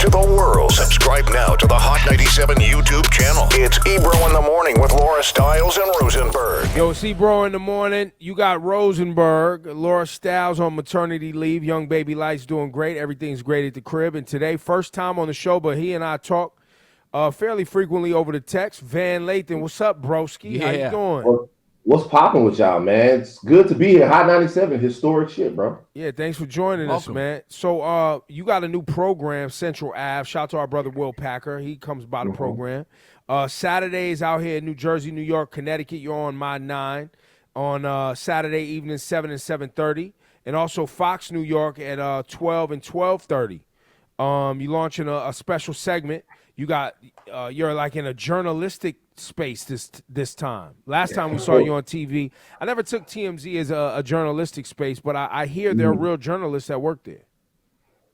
to the world. Subscribe now to the Hot 97 YouTube channel. It's Ebro in the Morning with Laura Stiles and Rosenberg. Yo, it's Ebro in the Morning. You got Rosenberg, Laura Stiles on maternity leave. Young baby Light's doing great. Everything's great at the crib. And today, first time on the show, but he and I talk fairly frequently over the text. Van Lathan, what's up, broski? How you doing? Well, what's popping with y'all, man? It's good to be here. Hot 97, historic shit, bro. Yeah, thanks for joining us, man. So you got a new program, Central Ave. Shout out to our brother Will Packer. He comes by the program. Saturdays out here in New Jersey, New York, Connecticut, you're on My 9 on Saturday evening, 7 and 7:30. And also Fox New York at 12 and 12:30. You're launching a special segment. You're like in a journalistic space this time. Last time we saw you on TV, I never took TMZ as a journalistic space, but I hear there are real journalists that work there.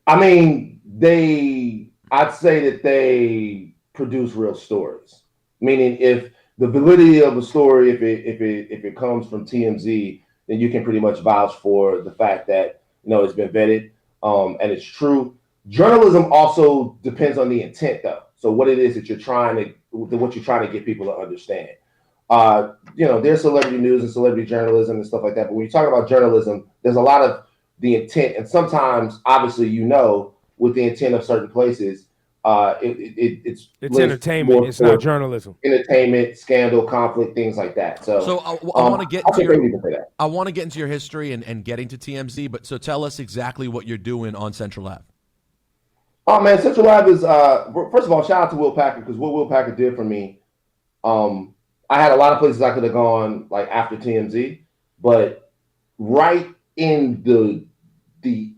I mean, I'd say that they produce real stories. Meaning, if the validity of a story, if it comes from TMZ, then you can pretty much vouch for the fact that it's been vetted and it's true. Journalism also depends on the intent, though. So what it is that you're trying to get people to understand. There's celebrity news and celebrity journalism and stuff like that. But when you talk about journalism, there's a lot of the intent, and sometimes, obviously, with the intent of certain places, it's entertainment. It's not journalism. Entertainment, scandal, conflict, things like that. So I want to get into your history and getting to TMZ. But so tell us exactly what you're doing on Central Ave. Oh, man, Central Ave is, first of all, shout out to Will Packer, because what Will Packer did for me, I had a lot of places I could have gone, like, after TMZ, but right in the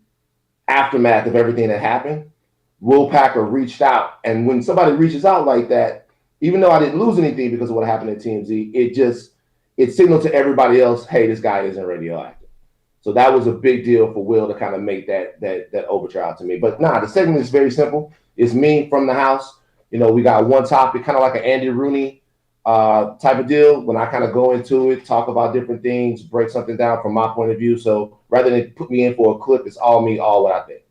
aftermath of everything that happened, Will Packer reached out. And when somebody reaches out like that, even though I didn't lose anything because of what happened at TMZ, it signaled to everybody else, hey, this guy isn't radioactive. So that was a big deal for Will to kind of make that overture out to me. But the segment is very simple. It's me from the house. We got one topic, kind of like an Andy Rooney type of deal. When I kind of go into it, talk about different things, break something down from my point of view. So rather than put me in for a clip, it's all me, all what I think.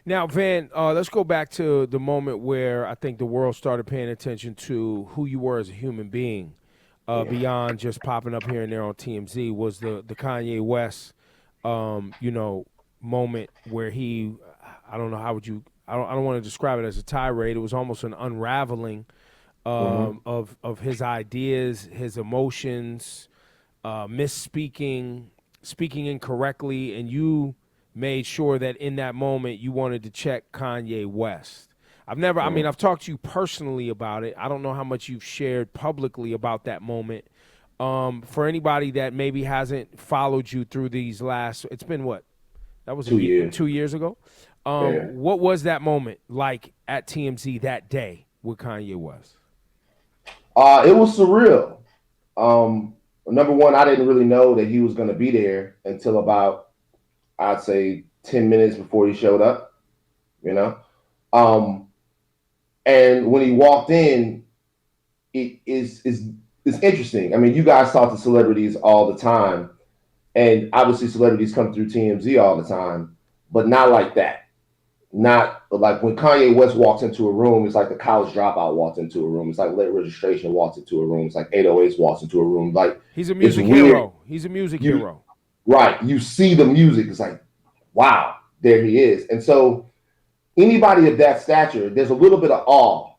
Now, Van, let's go back to the moment where I think the world started paying attention to who you were as a human being. Beyond just popping up here and there on TMZ, was the Kanye West, moment where he, I don't know how would you, I don't want to describe it as a tirade. It was almost an unraveling of his ideas, his emotions, misspeaking, speaking incorrectly, and you made sure that in that moment you wanted to check Kanye West. I've talked to you personally about it. I don't know how much you've shared publicly about that moment. For anybody that maybe hasn't followed you through these it's been what? That was 2 years. 2 years ago. What was that moment like at TMZ that day with Kanye West? It was surreal. Number one, I didn't really know that he was going to be there until about, I'd say, 10 minutes before he showed up, And when he walked in, it's interesting. I mean, you guys talk to celebrities all the time, and obviously celebrities come through TMZ all the time, but not like that. Not like when Kanye West walks into a room, it's like the college dropout walks into a room. It's like late registration walks into a room. It's like 808s walks into a room. Like, he's a music hero. He's a music hero. Right. You see the music. It's like, wow, there he is. And so anybody of that stature, there's a little bit of awe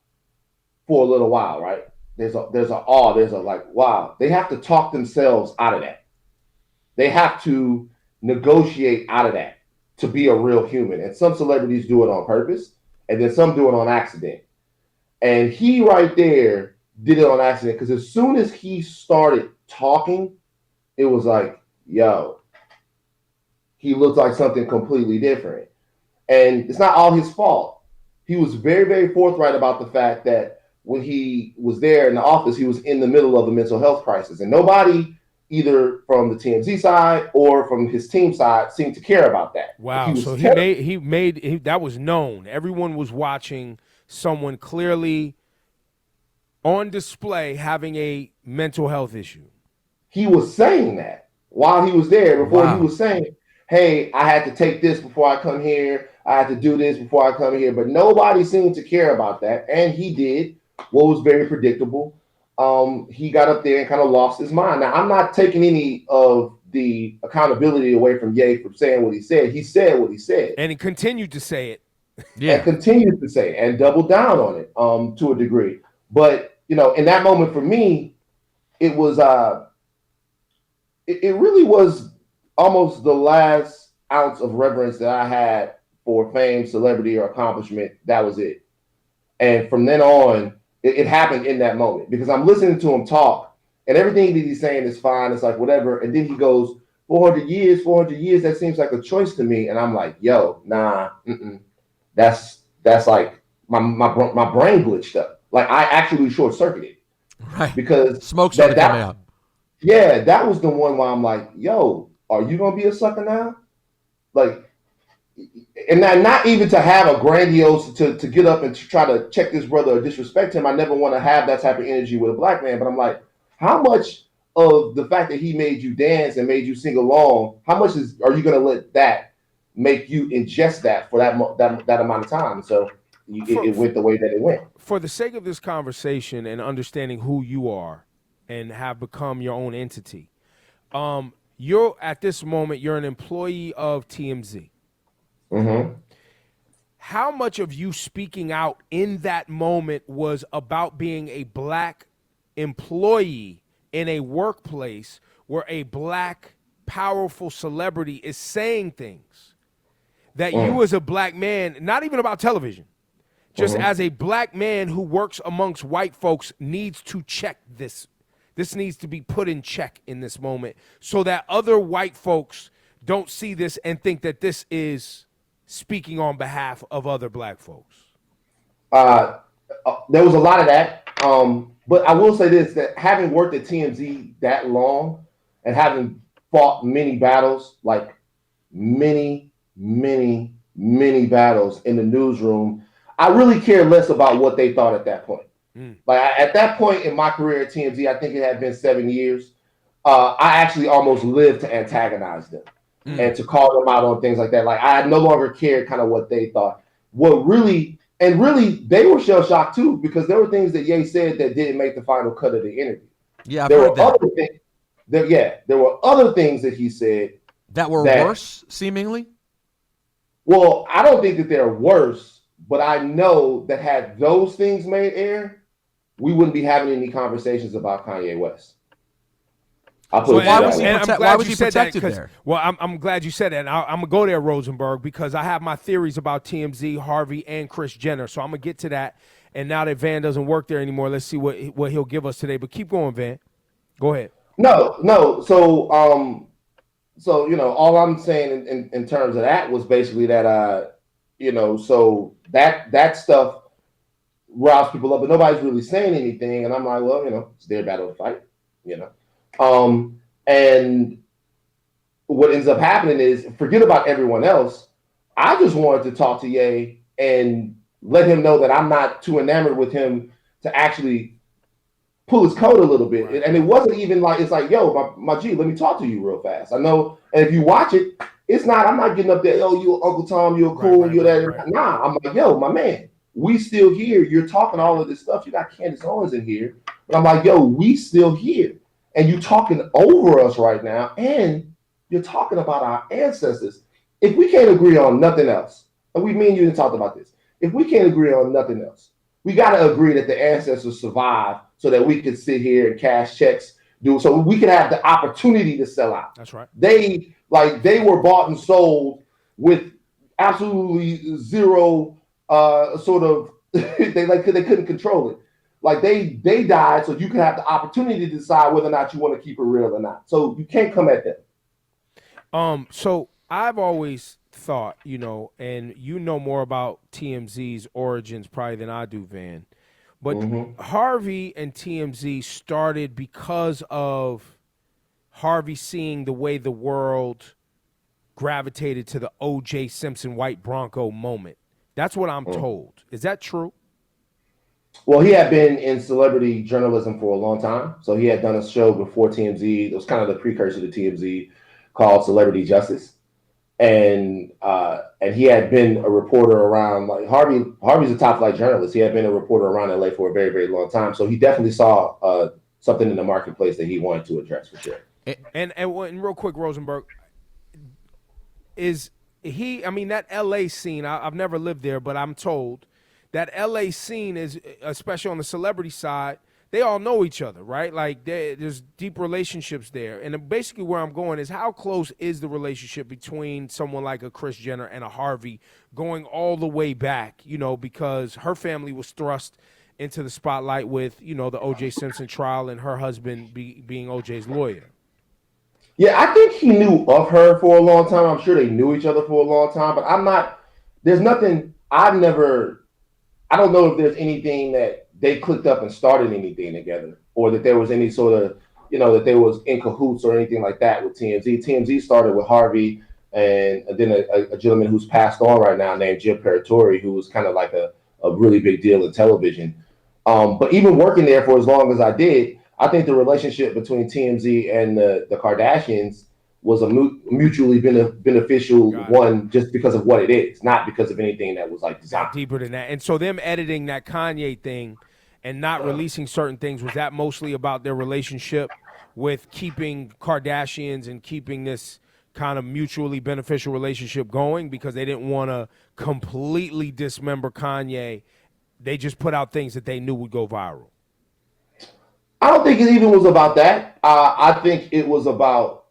for a little while, right? There's a awe. There's a like, wow. They have to talk themselves out of that. They have to negotiate out of that to be a real human. And some celebrities do it on purpose, and then some do it on accident. And he right there did it on accident, because as soon as he started talking, it was like, yo, he looked like something completely different. And it's not all his fault. He was very, very forthright about the fact that when he was there in the office, he was in the middle of a mental health crisis. And nobody, either from the TMZ side or from his team side, seemed to care about that. Wow. So he made that was known. Everyone was watching someone clearly on display having a mental health issue. He was saying that while he was there, before he was saying, hey, I had to take this before I come here. I had to do this before I come here. But nobody seemed to care about that. And he did what was very predictable. He got up there and kind of lost his mind. Now, I'm not taking any of the accountability away from Ye for saying what he said. He said what he said. And he continued to say it. Yeah. And continued to say it and doubled down on it to a degree. But, you know, in that moment for me, it was it really was almost the last ounce of reverence that I had for fame, celebrity, or accomplishment. That was it. And from then on, it happened in that moment because I'm listening to him talk and everything that he's saying is fine. It's like whatever. And then he goes, 400 years, that seems like a choice to me. And I'm like, yo, nah, that's like my brain glitched up. Like I actually short circuited. Right. Because smoke started coming out. Yeah, that was the one where I'm like, yo, are you gonna be a sucker now? Like, and not even to have a grandiose to get up and to try to check this brother or disrespect him. I never want to have that type of energy with a black man. But I'm like, how much of the fact that he made you dance and made you sing along, how much are you gonna let that make you ingest that for that amount of time? So it went the way that it went. For the sake of this conversation and understanding who you are and have become your own entity, you're at this moment, you're an employee of TMZ. Mm-hmm. How much of you speaking out in that moment was about being a black employee in a workplace where a black powerful celebrity is saying things that you as a black man, not even about television, just as a black man who works amongst white folks needs to check this. This needs to be put in check in this moment so that other white folks don't see this and think that this is speaking on behalf of other black folks? There was a lot of that. But I will say this, that having worked at TMZ that long and having fought many battles, like many battles in the newsroom, I really care less about what they thought at that point. Like at that point in my career at TMZ, I think it had been 7 years. I actually almost lived to antagonize them and to call them out on things like that. Like I no longer cared kind of what they thought. Really, they were shell shocked too because there were things that Ye said that didn't make the final cut of the interview. Yeah, there were other things. There were other things that he said that were worse, seemingly. Well, I don't think that they're worse, but I know that had those things made air, we wouldn't be having any conversations about Kanye West. Why was he protected there? Well, I'm glad you said that. And I'm going to go there, Rosenberg, because I have my theories about TMZ, Harvey, and Kris Jenner. So I'm going to get to that. And now that Van doesn't work there anymore, let's see what he'll give us today. But keep going, Van. Go ahead. No. So, you know, all I'm saying in terms of that was basically that, so that stuff riles people up, but nobody's really saying anything. And I'm like, well, you know, it's their battle to fight, you know. And what ends up happening is, forget about everyone else. I just wanted to talk to Ye and let him know that I'm not too enamored with him to actually pull his coat a little bit. Right. And it wasn't even like, it's like, yo, my G, let me talk to you real fast. I know, and if you watch it, it's not, I'm not getting up there, yo, you Uncle Tom, you're cool, you're that. Right. Nah, I'm like, yo, my man, we still here. You're talking all of this stuff. You got Candace Owens in here. But I'm like, yo, we still here. And you talking over us right now, and you're talking about our ancestors. If we can't agree on nothing else, and me and you didn't talk about this, if we can't agree on nothing else, we got to agree that the ancestors survived so that we could sit here and cash checks, so we could have the opportunity to sell out. That's right. They were bought and sold with absolutely zero sort of they couldn't control it. Like they died so you can have the opportunity to decide whether or not you want to keep it real or not. So you can't come at them. So I've always thought, you know, and you know more about TMZ's origins probably than I do, Van. But Harvey and TMZ started because of Harvey seeing the way the world gravitated to the O.J. Simpson white Bronco moment. That's what I'm told. Is that true? Well, he had been in celebrity journalism for a long time. So he had done a show before TMZ. It was kind of the precursor to TMZ called Celebrity Justice. and he had been a reporter around, like Harvey's a top flight journalist. He had been a reporter around LA for a very, very long time. So he definitely saw something in the marketplace that he wanted to address for sure. And real quick, Rosenberg, is he, I mean, that LA scene, I've never lived there, but I'm told that LA scene is, especially on the celebrity side, they all know each other, right? Like there's deep relationships there. And basically where I'm going is, how close is the relationship between someone like a Kris Jenner and a Harvey, going all the way back, you know, because her family was thrust into the spotlight with, you know, the O.J. Simpson trial and her husband being O.J.'s lawyer. Yeah, I think he knew of her for a long time. I'm sure they knew each other for a long time, but there's nothing, I don't know if there's anything that they clicked up and started anything together, or that there was any sort of, you know, that they was in cahoots or anything like that with TMZ. TMZ started with Harvey and then a gentleman who's passed on right now named Jim Paratori, who was kind of like a really big deal in television. But even working there for as long as I did, I think the relationship between TMZ and the Kardashians was a mutually beneficial one, just because of what it is, not because of anything that was like designed. Deeper than that. And so them editing that Kanye thing and not releasing certain things, was that mostly about their relationship with keeping Kardashians and keeping this kind of mutually beneficial relationship going, because they didn't want to completely dismember Kanye? They just put out things that they knew would go viral. I don't think it even was about that. I think it was about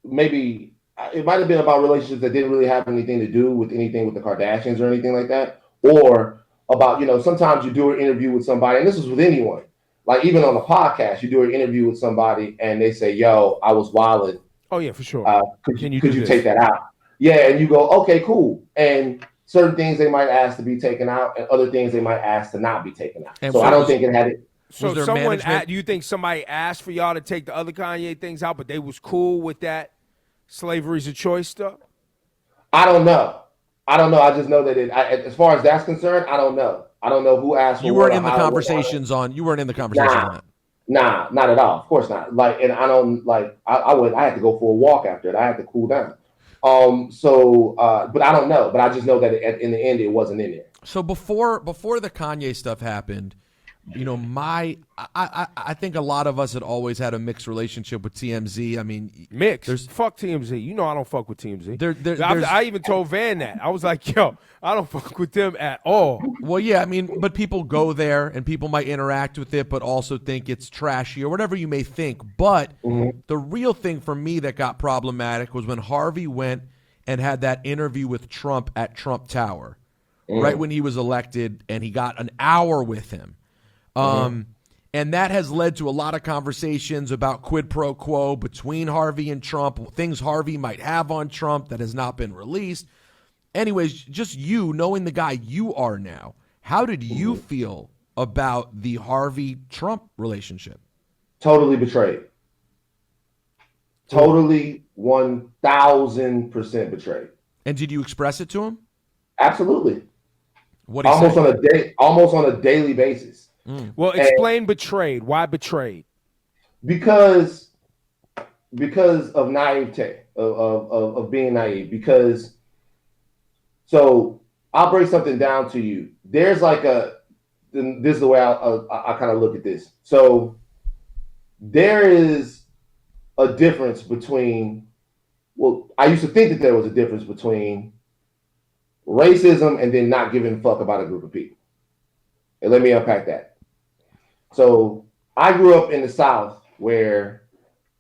maybe it might have been about relationships that didn't really have anything to do with anything with the Kardashians or anything like that, or about, you know, sometimes you do an interview with somebody, and this is with anyone, like even on a podcast, you do an interview with somebody and they say, yo, I was wilding. Oh yeah, for sure. Could you take that out? Yeah, and you go, okay, cool. And certain things they might ask to be taken out, and other things they might ask to not be taken out. And so I don't think it had it. So do you think somebody asked for y'all to take the other Kanye things out, but they was cool with that slavery's a choice stuff? I don't know. I just know that as far as that's concerned, I don't know. I don't know who asked for. You weren't in the conversations on. You weren't in the conversation on that. Nah, not at all. Of course not. Like, and I don't like. I had to go for a walk after it. I had to cool down. But I don't know. But I just know that in the end, it wasn't in there. So before the Kanye stuff happened, you know, I think a lot of us had always had a mixed relationship with TMZ. I mean, fuck TMZ. You know, I don't fuck with TMZ. I even told Van that. I was like, yo, I don't fuck with them at all. Well, yeah, I mean, but people go there and people might interact with it, but also think it's trashy or whatever you may think. But the real thing for me that got problematic was when Harvey went and had that interview with Trump at Trump Tower, right when he was elected, and he got an hour with him. And that has led to a lot of conversations about quid pro quo between Harvey and Trump, things Harvey might have on Trump that has not been released. Anyways, just you, knowing the guy you are now, how did you feel about the Harvey-Trump relationship? Totally betrayed. Totally 1,000% betrayed. And did you express it to him? Absolutely. What do you say? Almost on a daily basis. Well, explain betrayed. Why betrayed? Because of naivete, of being naive. Because, so I'll break something down to you. There's like this is the way I kind of look at this. So there is a difference between, well, I used to think that there was a difference between racism and then not giving a fuck about a group of people. And let me unpack that. So I grew up in the South where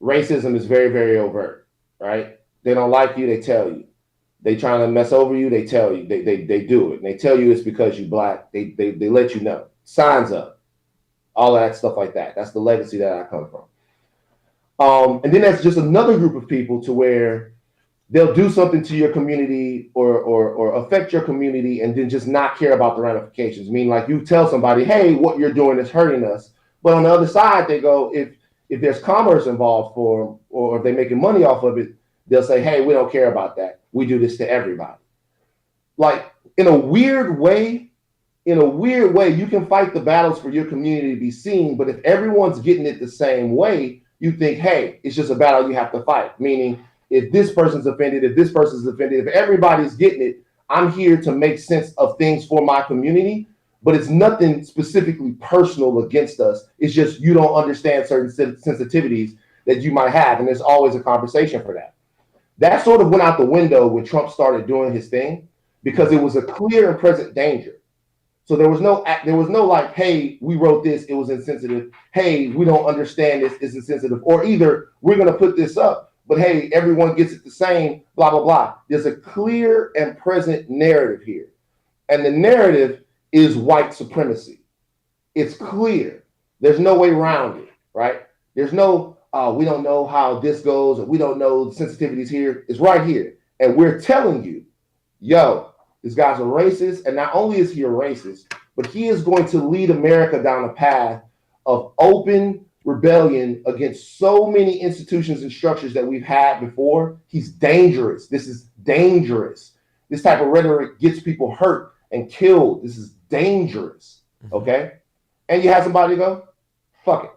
racism is very, very overt, right? They don't like you, they tell you. They trying to mess over you, they tell you. They do it. And they tell you it's because you black. They let you know. Signs up. All of that stuff like that. That's the legacy that I come from. And then that's just another group of people to where they'll do something to your community or affect your community and then just not care about the ramifications. I mean, like you tell somebody, hey, what you're doing is hurting us. But on the other side, they go, if there's commerce involved for them, or if they're making money off of it, they'll say, hey, we don't care about that. We do this to everybody. Like in a weird way, you can fight the battles for your community to be seen. But if everyone's getting it the same way, you think, hey, it's just a battle you have to fight. Meaning, if this person's offended, if everybody's getting it, I'm here to make sense of things for my community. But it's nothing specifically personal against us. It's just you don't understand certain sensitivities that you might have, and there's always a conversation for that. That sort of went out the window when Trump started doing his thing because it was a clear and present danger. So there was no like, hey, we wrote this, it was insensitive. Hey, we don't understand this, it's insensitive. Or either we're going to put this up, but hey, everyone gets it the same, blah, blah, blah. There's a clear and present narrative here. And the narrative is white supremacy. It's clear. There's no way around it, right? There's no, we don't know how this goes, or we don't know the sensitivities here. It's right here. And we're telling you, yo, this guy's a racist. And not only is he a racist, but he is going to lead America down a path of open rebellion against so many institutions and structures that we've had before. He's dangerous. This is dangerous. This type of rhetoric gets people hurt and killed. This is dangerous. Okay? And you have somebody go, fuck it.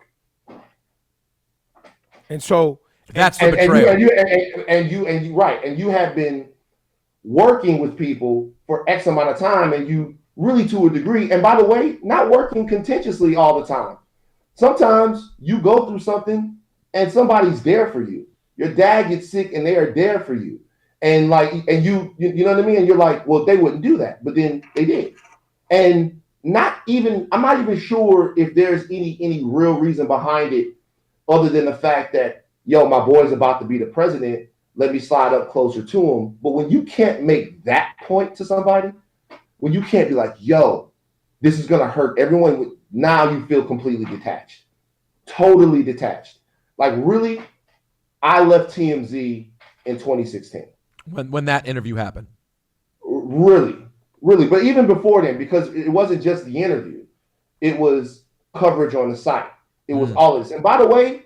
And so that's the betrayal. And you have been working with people for X amount of time, and you really, to a degree, and by the way, not working contentiously all the time. Sometimes you go through something and somebody's there for you. Your dad gets sick and they are there for you. And you know what I mean? And you're like, well, they wouldn't do that, but then they did. And I'm not even sure if there's any real reason behind it other than the fact that, yo, my boy's about to be the president. Let me slide up closer to him. But when you can't make that point to somebody, when you can't be like, yo, this is going to hurt everyone, now you feel completely detached, totally detached. Like, really, I left TMZ in 2016. When that interview happened? Really. But even before then, because it wasn't just the interview, it was coverage on the site. It was all of this. And by the way,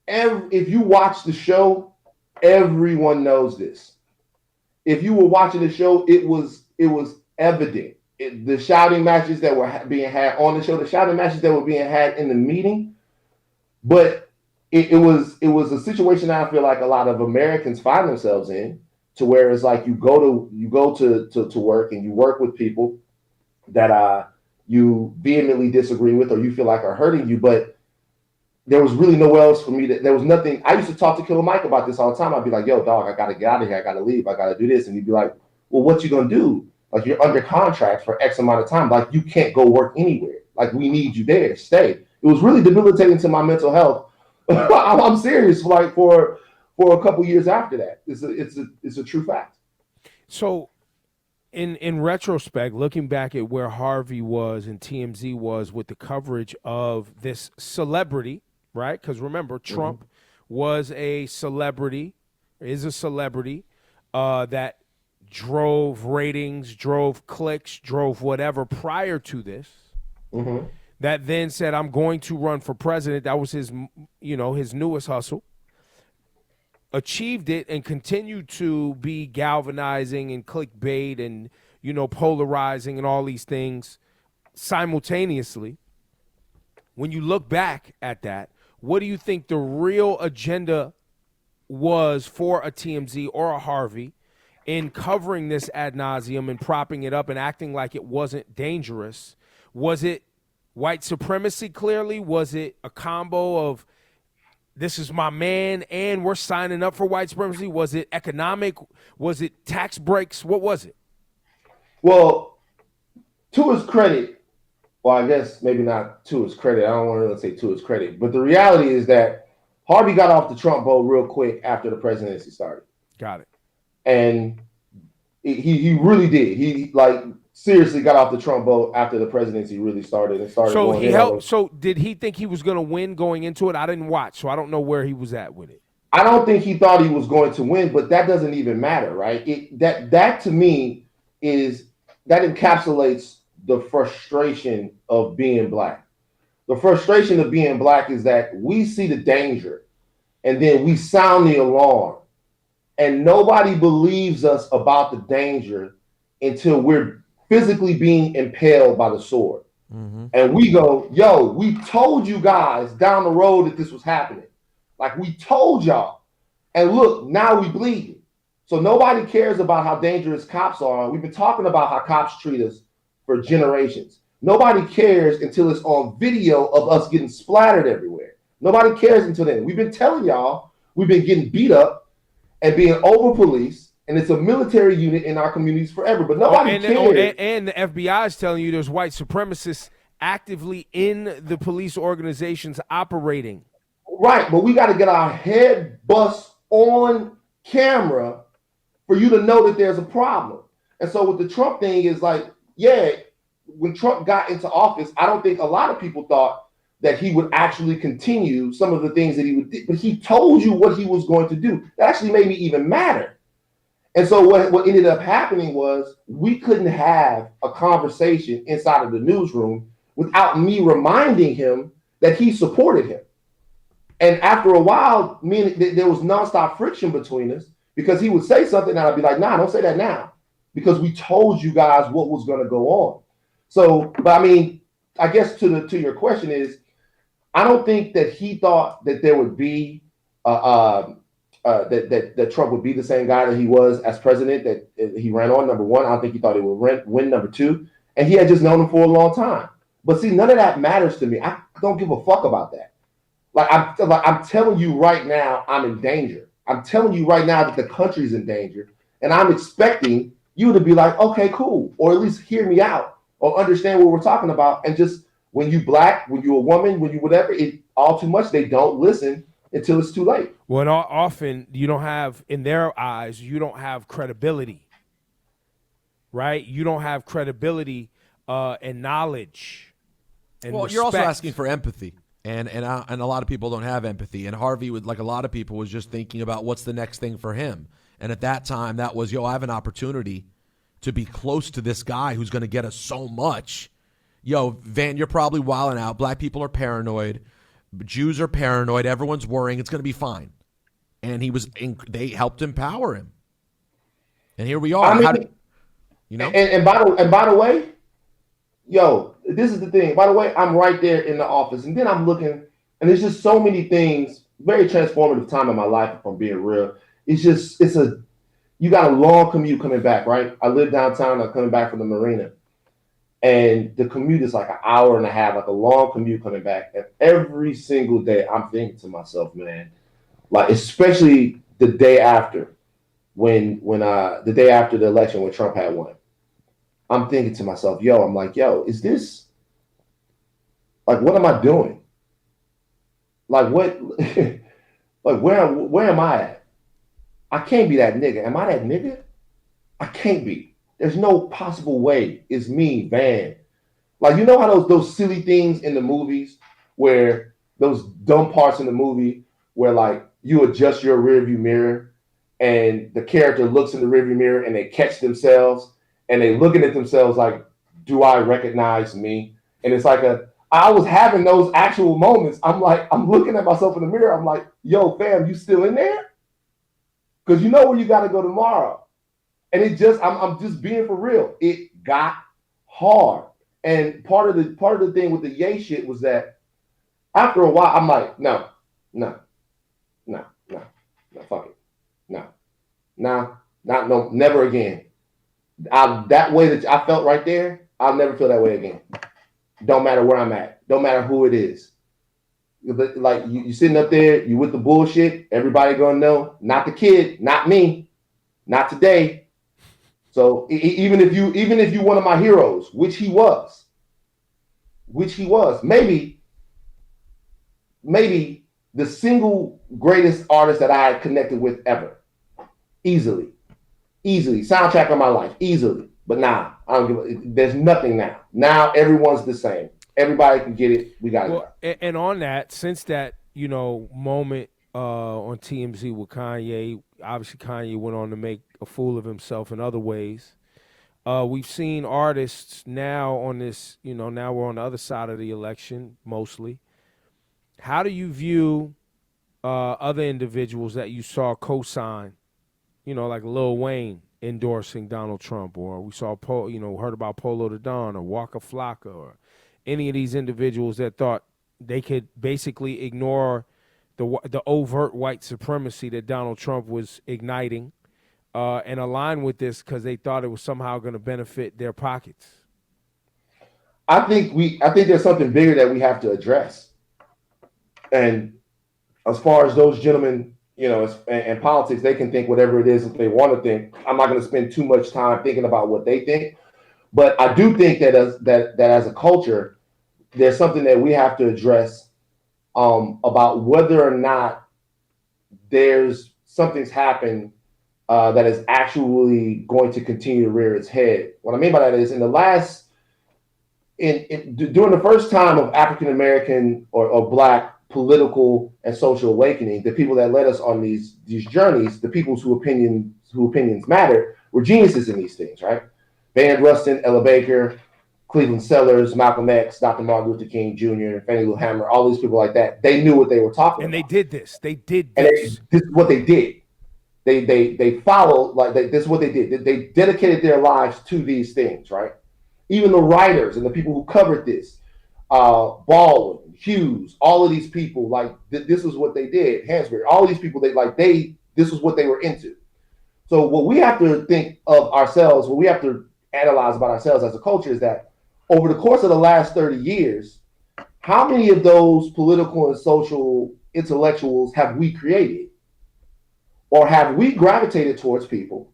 if you watch the show, everyone knows this. If you were watching the show, it was evident. The shouting matches that were being had on the show, the shouting matches that were being had in the meeting, but it was a situation that I feel like a lot of Americans find themselves in, to where it's like you go to work and you work with people that you vehemently disagree with or you feel like are hurting you, but there was really nowhere else for me. There was nothing. I used to talk to Killer Mike about this all the time. I'd be like, yo, dog, I got to get out of here. I got to leave. I got to do this. And he'd be like, well, what you going to do? Like, you're under contract for X amount of time. Like, you can't go work anywhere. Like, we need you there. Stay. It was really debilitating to my mental health. I'm serious. Like, for a couple years after that, it's a true fact. So, in retrospect, looking back at where Harvey was and TMZ was with the coverage of this celebrity, right? Because remember, Trump was a celebrity, is a celebrity that drove ratings, drove clicks, drove whatever prior to this. That then said, I'm going to run for president. That was his newest hustle. Achieved it and continued to be galvanizing and clickbait and, polarizing and all these things simultaneously. When you look back at that, what do you think the real agenda was for a TMZ or a Harvey in covering this ad nauseum and propping it up and acting like it wasn't dangerous? Was it white supremacy clearly? Was it a combo of this is my man and we're signing up for white supremacy? Was it economic? Was it tax breaks? What was it? Well, to his credit, well, I guess maybe not to his credit. I don't want to really say to his credit. But the reality is that Harvey got off the Trump boat real quick after the presidency started. Got it. And he really did. He seriously got off the Trump boat after the presidency really started and started. So he helped. So did he think he was going to win going into it? I didn't watch, so I don't know where he was at with it. I don't think he thought he was going to win, but that doesn't even matter, right? That to me that encapsulates the frustration of being black. The frustration of being black is that we see the danger and then we sound the alarm and nobody believes us about the danger until we're physically being impaled by the sword. And we go, yo, we told you guys down the road that this was happening. Like, we told y'all. And look, now we bleed. So nobody cares about how dangerous cops are. We've been talking about how cops treat us for generations. Nobody cares until it's on video of us getting splattered everywhere. Nobody cares until then. We've been telling y'all we've been getting beat up and being over-policed, and it's a military unit in our communities forever. But nobody cares. And the FBI is telling you there's white supremacists actively in the police organizations operating. Right, but we got to get our head bust on camera for you to know that there's a problem. And so with the Trump thing is like, yeah, when Trump got into office, I don't think a lot of people thought that he would actually continue some of the things that he would do, but he told you what he was going to do. That actually made me even madder. And so what ended up happening was we couldn't have a conversation inside of the newsroom without me reminding him that he supported him. And after a while, there was nonstop friction between us because he would say something and I'd be like, nah, don't say that now because we told you guys what was going to go on. So, but I mean, I guess to your question is, I don't think that he thought that there would be that Trump would be the same guy that he was as president that he ran on. Number one, I don't think he thought he would win. Number two, and he had just known him for a long time. But see, none of that matters to me. I don't give a fuck about that. I'm telling you right now, I'm in danger. I'm telling you right now that the country's in danger, and I'm expecting you to be like, okay, cool, or at least hear me out or understand what we're talking about. And just when you black, when you a woman, when you whatever, it all too much, they don't listen until it's too late. Well, often you don't have, in their eyes, you don't have credibility, right? You don't have credibility and knowledge. And well, respect. You're also asking for empathy. And a lot of people don't have empathy. And Harvey, like a lot of people, was just thinking about what's the next thing for him. And at that time, that was, I have an opportunity to be close to this guy who's going to get us so much. Van, you're probably wilding out. Black people are paranoid. Jews are paranoid. Everyone's worrying. It's going to be fine. And they helped empower him. And here we are. I mean, And by the way, this is the thing. By the way, I'm right there in the office, and then I'm looking, and there's just so many things. Very transformative time in my life, if I'm being real. You got a long commute coming back, right? I live downtown. I'm coming back from the marina, and the commute is like an hour and a half, like a long commute coming back. And every single day, I'm thinking to myself, man, like especially the day after, when the day after the election when Trump had won. I'm thinking to myself, is this, like, what am I doing? Like, what, like, where am I at? I can't be that nigga. Am I that nigga? I can't be. There's no possible way. It's me, Van. Like, you know how those silly things in the movies where those dumb parts in the movie where, like, you adjust your rearview mirror and the character looks in the rearview mirror and they catch themselves and they looking at themselves like, do I recognize me? And it's like I was having those actual moments. I'm like, I'm looking at myself in the mirror. I'm like, yo, fam, you still in there? Because you know where you got to go tomorrow. And I'm just being for real. It got hard. And part of the thing with the yay shit was that after a while, I'm like, no, fuck it. No, never again. That way that I felt right there, I'll never feel that way again. Don't matter where I'm at. Don't matter who it is. Like you sitting up there, you with the bullshit. Everybody gonna know. Not the kid, not me, not today. So even if you one of my heroes, which he was, maybe the single greatest artist that I had connected with ever, easily, soundtrack of my life, easily. But nah, I don't give. There's nothing now. Now everyone's the same. Everybody can get it. We got it. And on that, since that moment on TMZ with Kanye, obviously Kanye went on to make a fool of himself in other ways. We've seen artists now on this. Now we're on the other side of the election mostly. How do you view other individuals that you saw co-sign? Like Lil Wayne endorsing Donald Trump, or we saw heard about Polo the Don or Waka Flocka, or any of these individuals that thought they could basically ignore the overt white supremacy that Donald Trump was igniting, and align with this because they thought it was somehow going to benefit their pockets. I think there's something bigger that we have to address. And as far as those gentlemen, and politics, they can think whatever it is that they want to think. I'm not going to spend too much time thinking about what they think, but I do think that as a culture, there's something that we have to address about whether or not there's something's happened that is actually going to continue to rear its head. What I mean by that is, during the first time of African American or Black political and social awakening, the people that led us on these journeys, the people's whose opinions matter, were geniuses in these things, right? Van Rustin, Ella Baker, Cleveland Sellers, Malcolm X, Dr. Martin Luther King Jr., Fannie Lou Hamer, all these people like that. They knew what they were talking about. And they did this. This is what they did. They followed, this is what they did. They dedicated their lives to these things, right? Even the writers and the people who covered this, Baldwin, Hughes, all of these people, this is what they did. Hansberry, all these people, this is what they were into. So what we have to think of ourselves, what we have to analyze about ourselves as a culture is that over the course of the last 30 years, how many of those political and social intellectuals have we created? Or have we gravitated towards people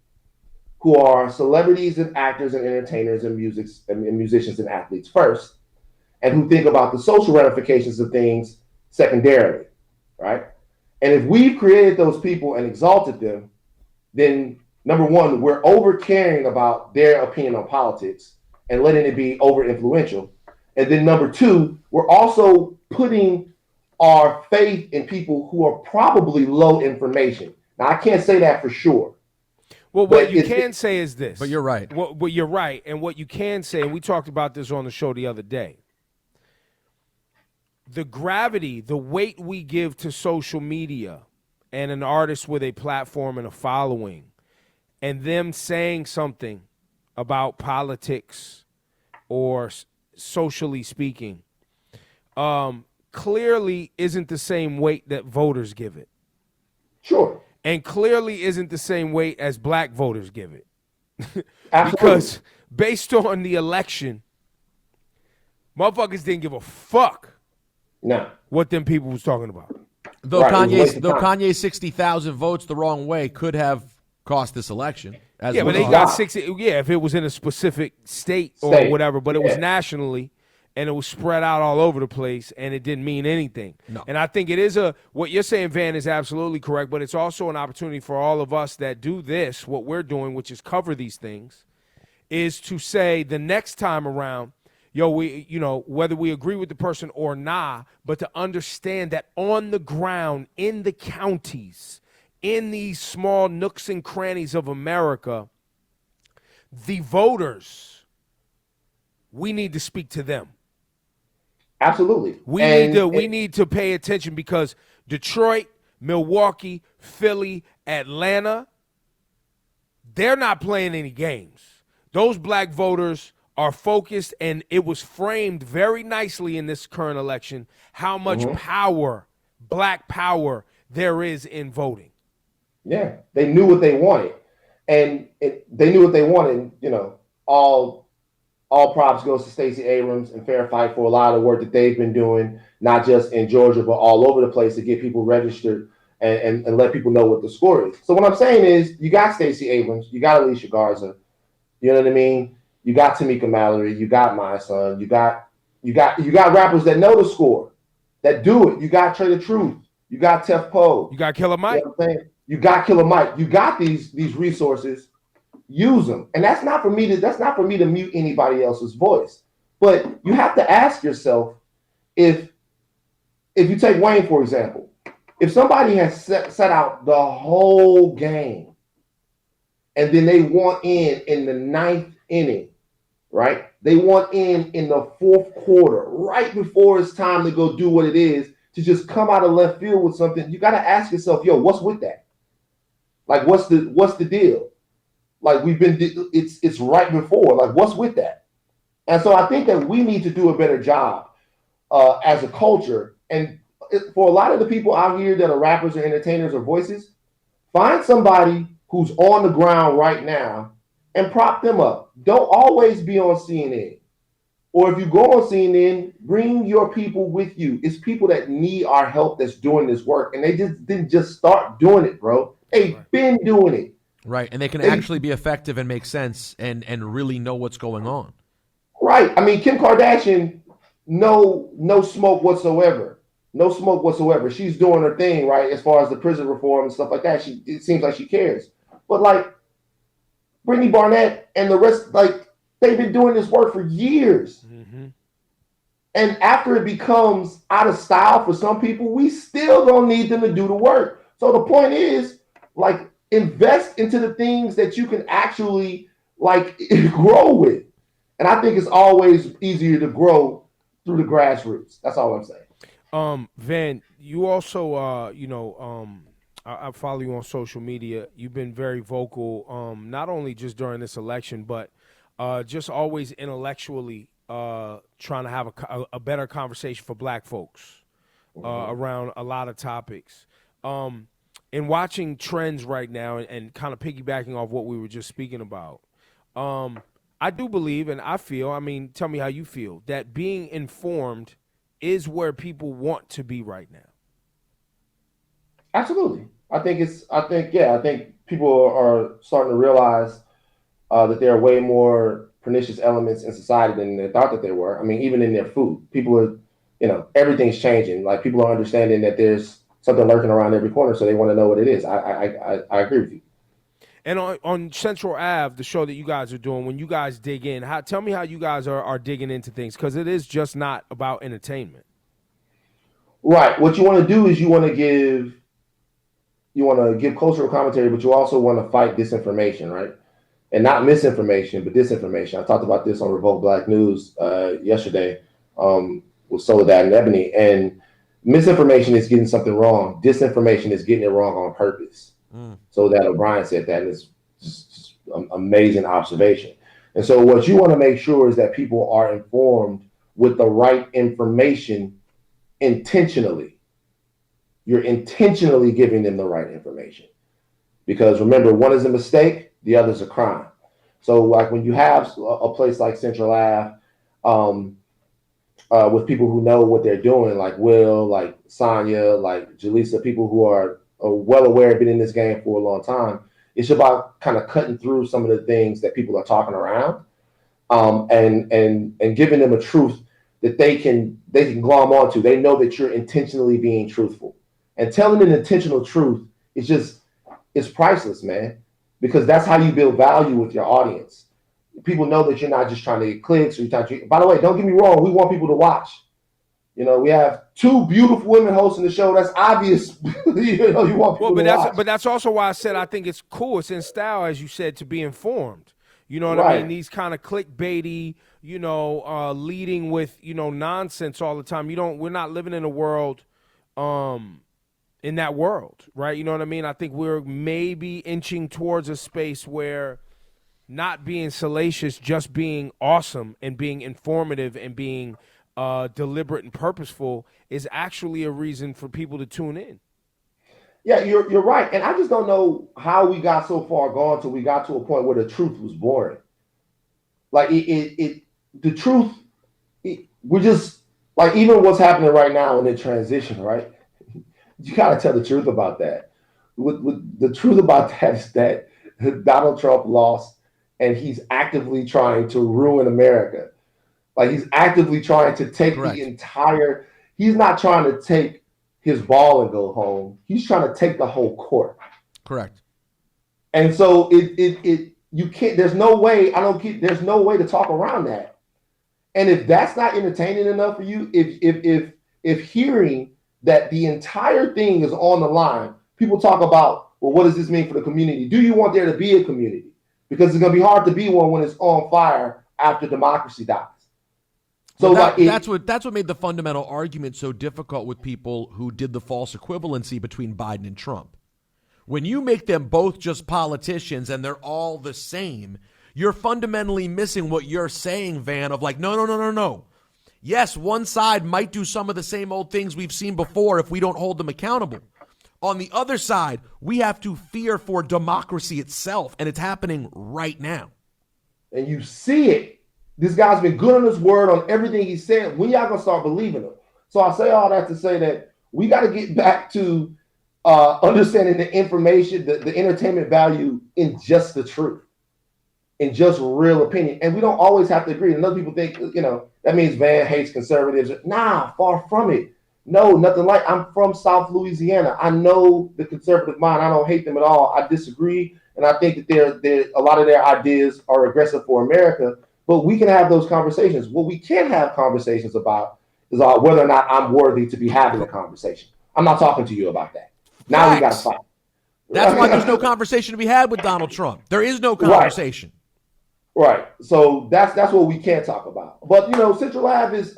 who are celebrities and actors and entertainers and musicians and athletes first, and who think about the social ramifications of things secondarily, right? And if we've created those people and exalted them, then number one, we're over caring about their opinion on politics and letting it be over influential. And then number two, we're also putting our faith in people who are probably low information. Now, I can't say that for sure. Well, what you can say is this. But you're right. Well, you're right. And what you can say, and we talked about this on the show the other day, the gravity, the weight we give to social media and an artist with a platform and a following, and them saying something about politics or socially speaking, clearly isn't the same weight that voters give it. Sure. And clearly isn't the same weight as Black voters give it. Absolutely. Because based on the election, motherfuckers didn't give a fuck what them people was talking about. Though Kanye's 60,000 votes the wrong way could have cost this election. But they got 60. Yeah, if it was in a specific state or whatever, but it was nationally, and it was spread out all over the place, and it didn't mean anything. No. And I think it is what you're saying, Van, is absolutely correct, but it's also an opportunity for all of us that do this, what we're doing, which is cover these things, is to say the next time around, whether we agree with the person or not, but to understand that on the ground, in the counties, in these small nooks and crannies of America, the voters, we need to speak to them. Absolutely. We need to pay attention because Detroit, Milwaukee, Philly, Atlanta, they're not playing any games. Those Black voters are focused, and it was framed very nicely in this current election how much power, Black power, there is in voting. Yeah, they knew what they wanted, and they knew what they wanted. All props goes to Stacey Abrams and Fair Fight for a lot of the work that they've been doing, not just in Georgia, but all over the place to get people registered and let people know what the score is. So what I'm saying is, you got Stacey Abrams, you got Alicia Garza, you know what I mean? You got Tamika Mallory, you got My Son, you got rappers that know the score, that do it. You got Trey the Truth, you got Tef Poe, you got Killer Mike. You know what I'm saying? You got Killer Mike. You got these resources. Use them. And that's not for me to mute anybody else's voice. But you have to ask yourself, if you take Wayne, for example, if somebody has set out the whole game and then they want in the ninth inning, right? They want in the fourth quarter, right before it's time to go do what it is, to just come out of left field with something. You got to ask yourself, what's with that? Like, what's the deal? Like, it's right before. Like, what's with that? And so I think that we need to do a better job as a culture. And for a lot of the people out here that are rappers or entertainers or voices, find somebody who's on the ground right now and prop them up. Don't always be on CNN. Or if you go on CNN, bring your people with you. It's people that need our help that's doing this work. And they just didn't just start doing it, bro. They've been doing it. Right. And they can actually be effective and make sense and really know what's going on. Right. I mean, Kim Kardashian, no smoke whatsoever. No smoke whatsoever. She's doing her thing, right, as far as the prison reform and stuff like that. It seems like she cares. But, like, Brittany Barnett and the rest, like, they've been doing this work for years. Mm-hmm. And after it becomes out of style for some people, we still don't need them to do the work. So the point is, like, invest into the things that you can actually, like, grow with. And I think it's always easier to grow through the grassroots. That's all I'm saying. Van, you also, I follow you on social media. You've been very vocal, not only just during this election, but just always intellectually trying to have a better conversation for black folks around a lot of topics. In watching trends right now and kind of piggybacking off what we were just speaking about, I do believe and I feel, I mean, tell me how you feel, that being informed is where people want to be right now. Absolutely. I think people are starting to realize that there are way more pernicious elements in society than they thought that there were. I mean, even in their food, people are, everything's changing. Like, people are understanding that there's something lurking around every corner, so they want to know what it is. I agree with you. And on Central Ave, the show that you guys are doing, when you guys dig in, tell me how you guys are digging into things, because it is just not about entertainment. Right. What you want to do is you want to give cultural commentary, but you also want to fight disinformation, right? And not misinformation, but disinformation. I talked about this on Revolt Black News yesterday with Soledad and Ebony. And misinformation is getting something wrong. Disinformation is getting it wrong on purpose. Soledad O'Brien said that, and it's just an amazing observation. And so what you want to make sure is that people are informed with the right information intentionally. You're intentionally giving them the right information. Because remember, one is a mistake, the other is a crime. So, like, when you have a place like Central Ave with people who know what they're doing, like Will, like Sonya, like Jaleesa, people who are well aware, been in this game for a long time, it's about kind of cutting through some of the things that people are talking around, and giving them a truth that they can glom onto. They know that you're intentionally being truthful. And telling an intentional truth it's priceless, man, because that's how you build value with your audience. People know that you're not just trying to get clicks. By the way, don't get me wrong, we want people to watch. We have two beautiful women hosting the show. That's obvious. You want people to watch. But that's also why I said I think it's cool. It's in style, as you said, to be informed. You know what I mean? These kind of clickbaity, leading with, nonsense all the time. We're not living in a world, in that world, right? You know what I mean? I think we're maybe inching towards a space where not being salacious, just being awesome and being informative and being deliberate and purposeful is actually a reason for people to tune in. Yeah, you're right. And I just don't know how we got so far gone till we got to a point where the truth was boring. Like, the truth, we're just, like, even what's happening right now in the transition, right? You got to tell the truth about that. The truth about that is that Donald Trump lost, and he's actively trying to ruin America. Like, he's actively trying to take he's not trying to take his ball and go home. He's trying to take the whole court. Correct. And so you can't, there's no way to talk around that. And if that's not entertaining enough for you, if hearing that the entire thing is on the line, people talk about, well, what does this mean for the community? Do you want there to be a community? Because it's going to be hard to be one when it's on fire after democracy dies. So that's what made the fundamental argument so difficult with people who did the false equivalency between Biden and Trump. When you make them both just politicians and they're all the same, you're fundamentally missing what you're saying, Van, of like, no. Yes, one side might do some of the same old things we've seen before if we don't hold them accountable. On the other side, we have to fear for democracy itself, and it's happening right now. And you see it. This guy's been good on his word on everything he said. When y'all gonna start believing him? So I say all that to say that we got to get back to understanding the information, the entertainment value in just the truth, in just real opinion. And we don't always have to agree. And other people think, that means Van hates conservatives. Nah, far from it. No, nothing like. I'm from South Louisiana. I know the conservative mind. I don't hate them at all. I disagree, and I think that a lot of their ideas are aggressive for America. But we can have those conversations. What we can't have conversations about is whether or not I'm worthy to be having a conversation. I'm not talking to you about that. Now we got to fight. That's why there's no conversation to be had with Donald Trump. There is no conversation. Right. So that's what we can't talk about. But Central Ave is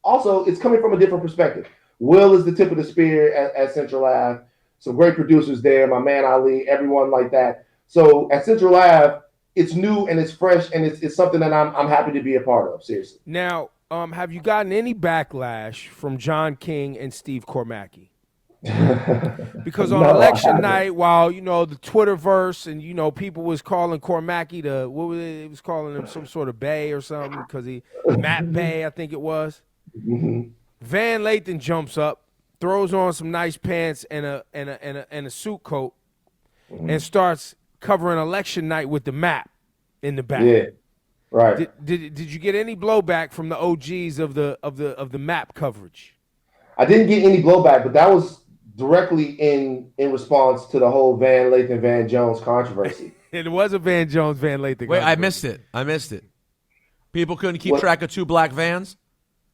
also it's coming from a different perspective. Will is the tip of the spear at Central Ave. Some great producers there. My man Ali, everyone like that. So at Central Ave, it's new and it's fresh and it's something that I'm happy to be a part of. Seriously. Now, have you gotten any backlash from John King and Steve Kormacki? Because on election night, while the Twitterverse and people was calling Kormacki it was calling him some sort of Bay or something because Matt Bay, I think it was. Mm-hmm. Van Lathan jumps up, throws on some nice pants and a suit coat, and starts covering election night with the map in the back. Yeah, right. Did you get any blowback from the OGs of the map coverage? I didn't get any blowback, but that was directly in response to the whole Van Lathan Van Jones controversy. It was a Van Jones Van Lathan. Wait, I missed it. People couldn't keep track of two black vans.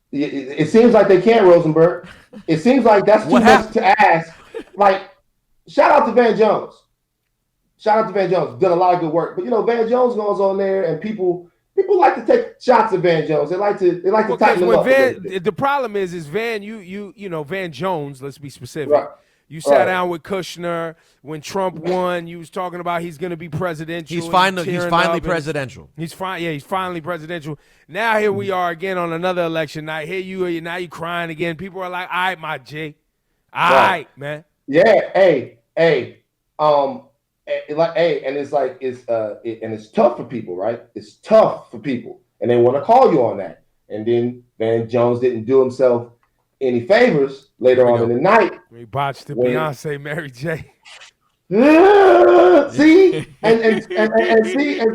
It seems like they can't, Rosenberg. It seems like that's too much to ask. Like, shout out to Van Jones. Done a lot of good work. But Van Jones goes on there, and people like to take shots at Van Jones. They like to tighten him up. The problem is Van, Van Jones. Let's be specific. Right. You sat down with Kushner when Trump won. You was talking about he's going to be presidential. He's finally presidential. He's finally presidential. Now here we are again on another election night. Here you are. Now you crying again. People are like, "All right, my G, all right, man." Yeah. Hey. And it's tough for people, right? It's tough for people, and they want to call you on that. And then Van Jones didn't do himself any favors later on in the night. We botched the Beyonce Mary J. See, and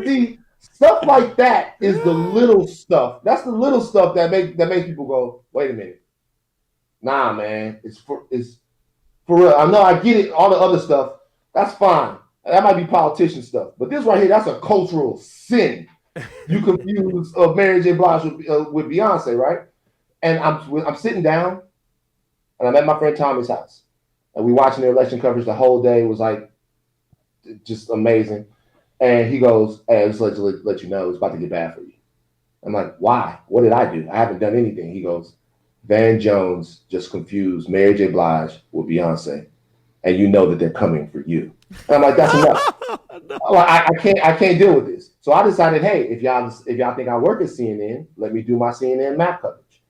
see, stuff like that is the little stuff. That's the little stuff that makes people go, wait a minute. Nah, man, it's for real. I know, I get it. All the other stuff, that's fine. That might be politician stuff, but this right here, that's a cultural sin. You confuse Mary J. Blige with Beyonce, right? And I'm sitting down, and I'm at my friend Tommy's house, and we watching the election coverage the whole day. It was like just amazing. And he goes, "Hey, just let you know, it's about to get bad for you." I'm like, "Why? What did I do? I haven't done anything." He goes, "Van Jones just confused Mary J. Blige with Beyonce, and you know that they're coming for you." And I'm like, "That's enough." I can't deal with this. So I decided, hey, if y'all think I work at CNN, let me do my CNN map coverage.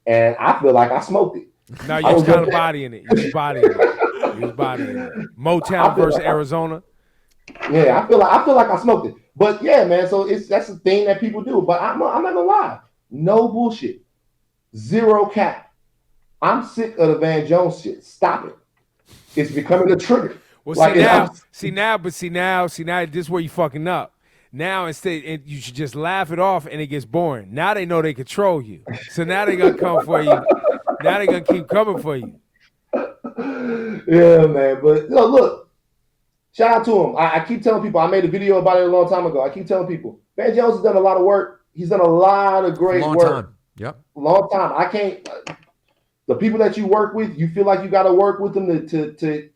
And I feel like I smoked it. No, you was kind of bodying it. You was bodying it. Motown versus Arizona. Yeah, I feel like I smoked it. But yeah, man. So that's the thing that people do. But I'm not gonna lie. No bullshit. Zero cap. I'm sick of the Van Jones shit. Stop it. It's becoming a trigger. Well, see now, this is where you fucking up. Now instead, you should just laugh it off, and it gets boring. Now they know they control you, so now they gonna come for you. Now they gonna keep coming for you. Yeah, man. But look, shout out to him. I keep telling people. I made a video about it a long time ago. I keep telling people, Van Jones has done a lot of work. He's done a lot of great work. Time. Yep. Long time. I can't. The people that you work with, you feel like you got to work with them to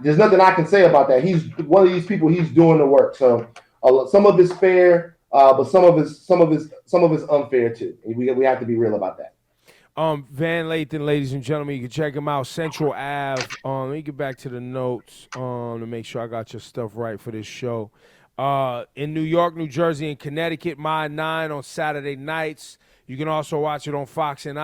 there's nothing I can say about that. He's one of these people. He's doing the work. So some of it's fair, but some of it's unfair too. We have to be real about that. Van Lathan, ladies and gentlemen, you can check him out. Central Ave. Let me get back to the notes to make sure I got your stuff right for this show. In New York, New Jersey, and Connecticut, Mile 9 on Saturday nights. You can also watch it on Fox and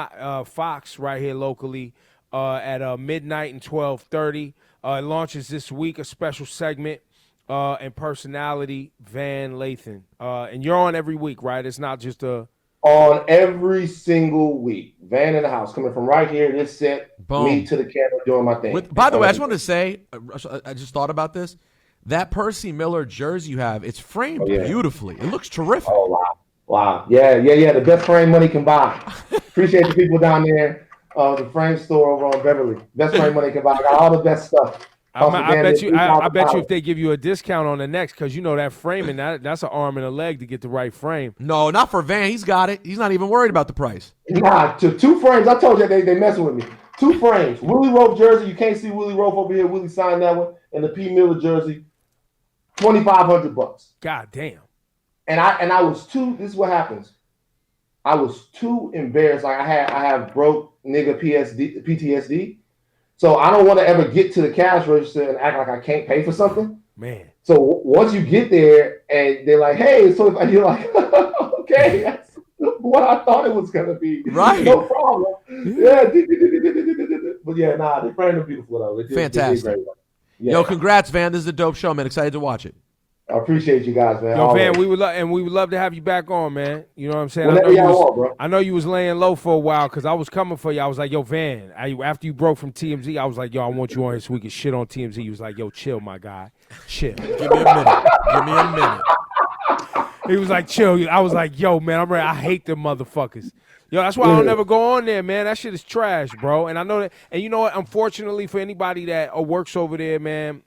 Fox right here locally at midnight and 12:30. It launches this week, a special segment and personality, Van Lathan. And you're on every week, right? It's not just a... On every single week. Van in the house, coming from right here, this set, Boom. me to the camera, doing my thing. By the way, I just wanted to say, I just thought about this. That Percy Miller jersey you have, it's framed beautifully. It looks terrific. Oh, wow. Wow. Yeah. The best frame money can buy. Appreciate the people down there. The frame store over on Beverly. Best frame money can buy. I got all the best stuff. I bet you if they give you a discount on the next, because you know that framing, that's an arm and a leg to get the right frame. No, not for Van. He's got it. He's not even worried about the price. Nah, to 2 frames. I told you they messing with me. 2 frames. Willie Rofe jersey. You can't see Willie Rofe over here. Willie signed that one. And the P. Miller jersey, $2,500. God damn. And I was too. This is what happens. I was too embarrassed. Like I have broke nigga PTSD. So I don't want to ever get to the cash register and act like I can't pay for something. Man. So once you get there and they're like, hey, so if you're like, okay, that's what I thought it was going to be. Right. No problem. Yeah. But yeah, they framed them beautiful though. Fantastic. They did great. Yeah. Yo, congrats, Van. This is a dope show, man. Excited to watch it. I appreciate you guys, man. Yo, Van, we would love to have you back on, man. You know what I'm saying? Whenever y'all want, bro. I know you was laying low for a while because I was coming for you. I was like, yo, Van, after you broke from TMZ, I was like, yo, I want you on here so we can shit on TMZ. He was like, yo, chill, my guy. Chill. Give me a minute. He was like, chill. I was like, yo, man, I'm ready. I hate them motherfuckers. Yo, that's why I don't never go on there, man. That shit is trash, bro. And I know that. And you know what? Unfortunately, for anybody that works over there, man,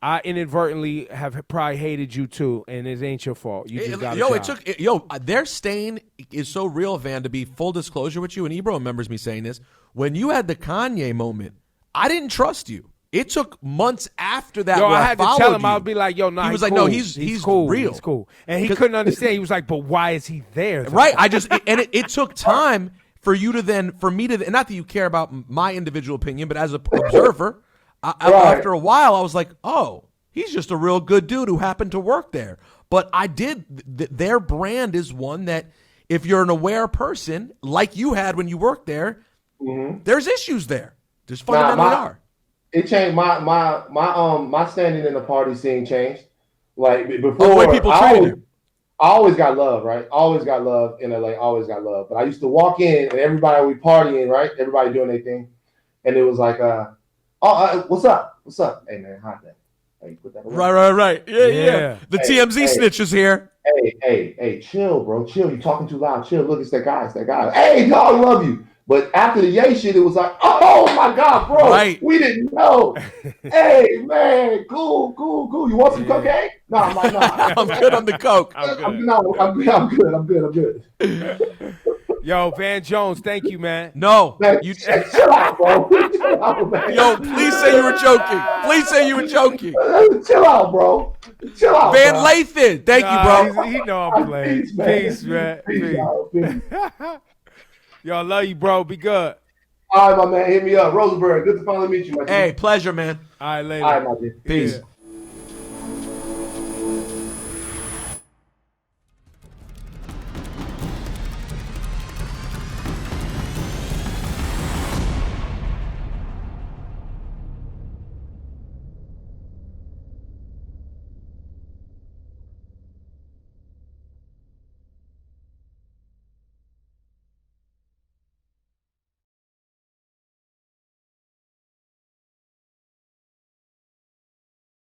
I inadvertently have probably hated you too, and it ain't your fault. You just got their stain is so real, Van. To be full disclosure with you, and Ebro remembers me saying this. When you had the Kanye moment, I didn't trust you. It took months after that. Yo, I had to tell him. You. I would be like, "Yo, he was like, cool. no, he's cool. real. He's cool." And he couldn't understand. He was like, "But why is he there?" Though? Right. It took time for me to, and not that you care about my individual opinion, but as an observer. After a while, I was like, oh, he's just a real good dude who happened to work there. But their brand is one that if you're an aware person, like you had when you worked there, there's issues there. There's fundamentally are. It changed my standing in the party scene changed. Like before, the way people treated you. I always got love, right? Always got love in LA, always got love. But I used to walk in and everybody would be partying, right? Everybody doing their thing. And it was like, what's up? What's up? Hey, man, hot day. Hey, you put that away. Right. Yeah. The TMZ snitch is here. Hey, chill, bro. Chill. You talking too loud. Chill. Look, it's that guy. Hey, dog, love you. But after the Ye shit, it was like, oh, my God, bro. Right. We didn't know. Hey, man, cool. You want some cocaine? No, I'm like, no. I'm good on the coke. I'm good. Yo, Van Jones, thank you, man. No. Man, chill out, bro. Chill out, man. Yo, please say you were joking. Chill out, bro. Van Lathan, thank you, bro. He know I'm playing. Peace, man. Peace. Yo, I love you, bro. Be good. All right, my man. Hit me up. Rosenberg, good to finally meet you, my Hey, pleasure, man. All right, later. All right, my dude. Peace. Yeah.